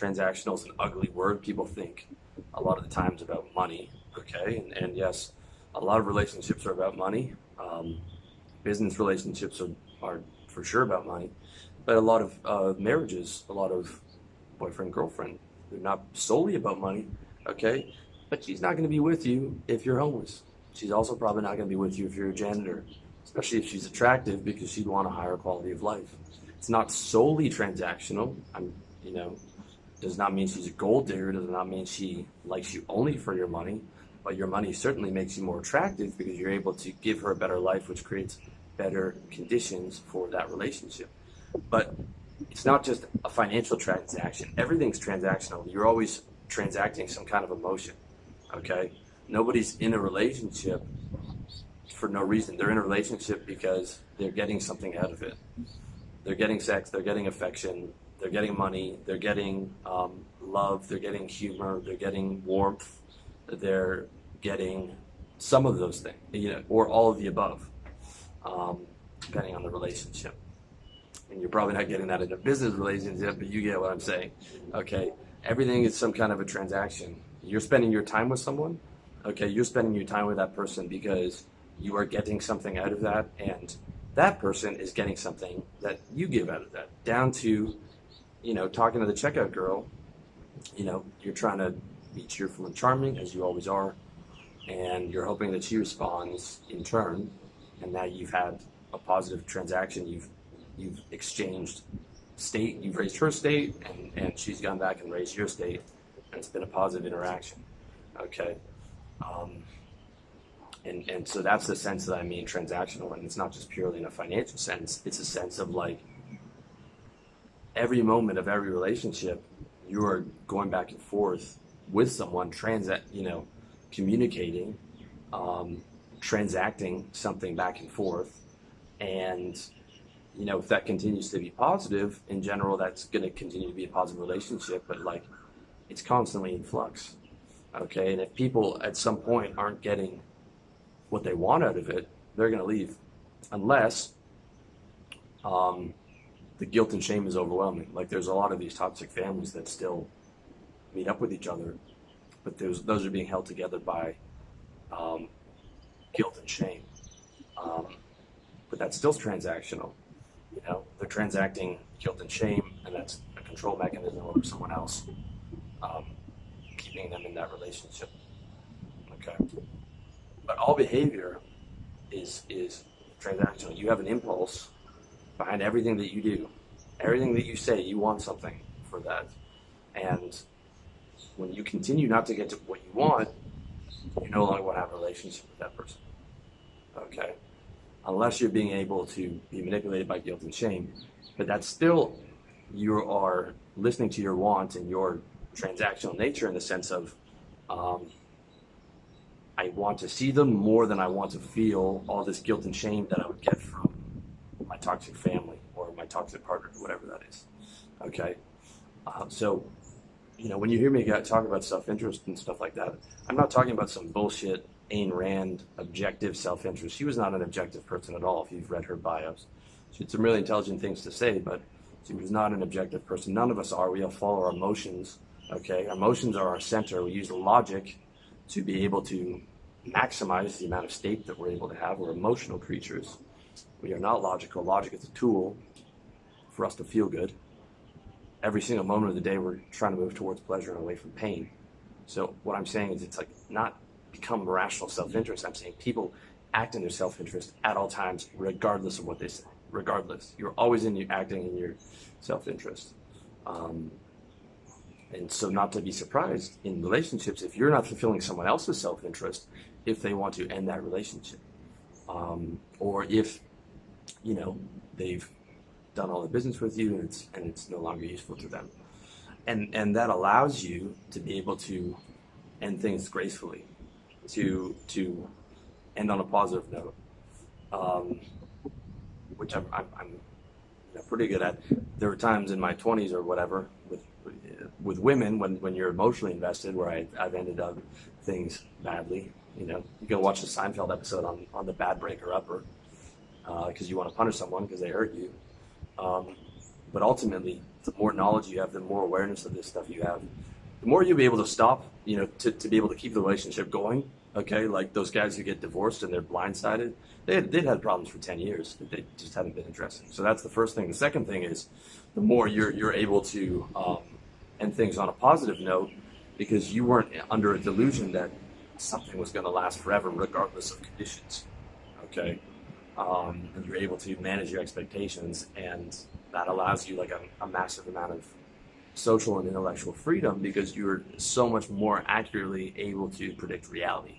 transactional is an ugly word. People think a lot of the times about money, okay? And yes, a lot of relationships are about money. Business relationships are for sure about money. But a lot of marriages, a lot of boyfriend, girlfriend, they're not solely about money, okay? But she's not going to be with you if you're homeless. She's also probably not going to be with you if you're a janitor, especially if she's attractive, because she'd want a higher quality of life. It's not solely transactional. Does not mean she's a gold digger, does not mean she likes you only for your money, but your money certainly makes you more attractive because you're able to give her a better life, which creates better conditions for that relationship. But it's not just a financial transaction. Everything's transactional. You're always transacting some kind of emotion, okay? Nobody's in a relationship for no reason. They're in a relationship because they're getting something out of it. They're getting sex, they're getting affection, they're getting money, they're getting love, they're getting humor, they're getting warmth, they're getting some of those things, or all of the above, depending on the relationship. And you're probably not getting that in a business relationship, but you get what I'm saying. Okay, everything is some kind of a transaction. You're spending your time with someone, okay, you're spending your time with that person because you are getting something out of that, and that person is getting something that you give out of that. Down to, talking to the checkout girl, you're trying to be cheerful and charming, as you always are, and you're hoping that she responds in turn, and now you've had a positive transaction. You've exchanged state, you've raised her state, and she's gone back and raised your state, and it's been a positive interaction, okay? And so that's the sense that I mean transactional, and it's not just purely in a financial sense. It's a sense of like every moment of every relationship, you are going back and forth with someone, communicating, transacting something back and forth, and if that continues to be positive, in general, that's going to continue to be a positive relationship, but like it's constantly in flux, okay? And if people at some point aren't getting what they want out of it, they're going to leave, unless the guilt and shame is overwhelming. Like there's a lot of these toxic families that still meet up with each other, but those are being held together by guilt and shame. But that's still transactional. They're transacting guilt and shame, and that's a control mechanism over someone else, keeping them in that relationship. Okay. But all behavior is transactional. You have an impulse behind everything that you do. Everything that you say, you want something for that. And when you continue not to get to what you want, you no longer want to have a relationship with that person. Okay? Unless you're being able to be manipulated by guilt and shame. But that's still, you are listening to your wants and your transactional nature in the sense of, I want to see them more than I want to feel all this guilt and shame that I would get from my toxic family or my toxic partner, whatever that is. Okay? So, when you hear me talk about self-interest and stuff like that, I'm not talking about some bullshit Ayn Rand objective self-interest. She was not an objective person at all, if you've read her bios. She had some really intelligent things to say, but she was not an objective person. None of us are. We all follow our emotions, okay? Our emotions are our center. We use logic to be able to maximize the amount of state that we're able to have. We're emotional creatures. We are not logical. Logic is a tool for us to feel good. Every single moment of the day, we're trying to move towards pleasure and away from pain. So what I'm saying is it's like not become rational self-interest. I'm saying people act in their self-interest at all times, regardless of what they say. Regardless. You're always acting in your self-interest. And so not to be surprised in relationships if you're not fulfilling someone else's self-interest if they want to end that relationship. Or if, they've done all the business with you and it's no longer useful to them. And that allows you to be able to end things gracefully, to end on a positive note, which I'm pretty good at. There were times in my 20s or whatever with women when you're emotionally invested where I've ended up things badly. You can watch the Seinfeld episode on the bad breaker upper because you want to punish someone because they hurt you. But ultimately, the more knowledge you have, the more awareness of this stuff you have, the more you'll be able to stop, to be able to keep the relationship going. Okay, like those guys who get divorced and they're blindsided, they'd had problems for 10 years that they just hadn't been addressing. So that's the first thing. The second thing is the more you're able to end things on a positive note, because you weren't under a delusion that something was going to last forever regardless of conditions. Okay, and you're able to manage your expectations, and that allows you like a massive amount of social and intellectual freedom, because you're so much more accurately able to predict reality.